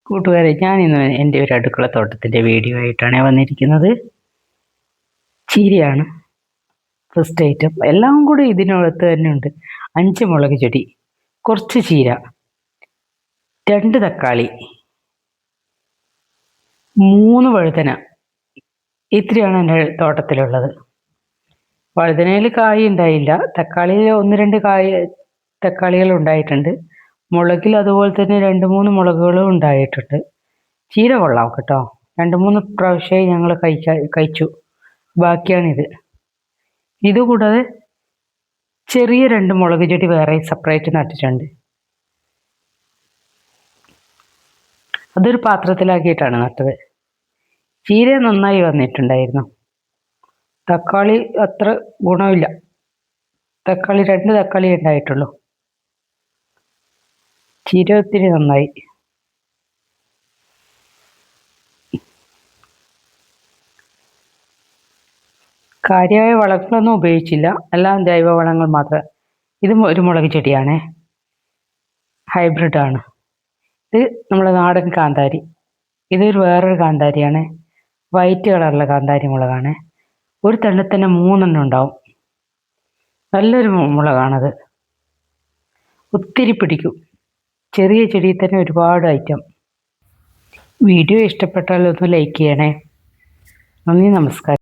കൂട്ടുകാരെ, ഞാനിന്ന് എൻ്റെ ഒരു അടുക്കളത്തോട്ടത്തിൻ്റെ വീഡിയോ ആയിട്ടാണ് വന്നിരിക്കുന്നത്. ചീരയാണ് ഫസ്റ്റ് ഐറ്റം. എല്ലാം കൂടി ഇതിനകത്ത് തന്നെ ഉണ്ട്. 5 മുളക് ചെടി, കുറച്ച് ചീര, 2 തക്കാളി, 3 വഴുതന. ഇത്രയാണ് എൻ്റെ തോട്ടത്തിലുള്ളത്. വഴുതനയിൽ കായ് ഉണ്ടായില്ല. തക്കാളിയിൽ 1-2 തക്കാളികൾ ഉണ്ടായിട്ടുണ്ട്. മുളകിൽ അതുപോലെ തന്നെ 2-3 മുളകുകളും ഉണ്ടായിട്ടുണ്ട്. ചീര കൊള്ളാം കേട്ടോ. 2-3 പ്രാവശ്യമായി ഞങ്ങൾ കഴിച്ചു. ബാക്കിയാണിത്. ഇതുകൂടാതെ ചെറിയ 2 മുളക് ചെടി വേറെ സെപ്പറേറ്റ് നട്ടിട്ടുണ്ട്. അതൊരു പാത്രത്തിലാക്കിയിട്ടാണ് നട്ടത്. ചീര നന്നായി വന്നിട്ടുണ്ടായിരുന്നു. തക്കാളി അത്ര ഗുണമില്ല. 2 തക്കാളി ഉണ്ടായിട്ടുള്ളൂ. ചീര ഒത്തിരി നന്നായി. കാര്യമായ വളങ്ങളൊന്നും ഉപയോഗിച്ചില്ല. എല്ലാം ജൈവവളങ്ങൾ മാത്രം. ഇത് ഒരു മുളക് ചെടിയാണ്, ഹൈബ്രിഡ് ആണ്. ഇത് നമ്മുടെ നാടൻ കാന്താരി. ഇതൊരു വേറൊരു കാന്താരിയാണ്, വൈറ്റ് കളറുള്ള കാന്താരി മുളകാണ്. ഒരു തണ്ടിൽ തന്നെ 3 എണ്ണം ഉണ്ടാവും. നല്ലൊരു മുളകാണത്. ഒത്തിരി പിടിക്കും. ചെറിയ ചെടിയിൽ തന്നെ ഒരുപാട് ഐറ്റം. വീഡിയോ ഇഷ്ടപ്പെട്ടാൽ ഒന്ന് ലൈക്ക് ചെയ്യണേ. നന്ദി, നമസ്കാരം.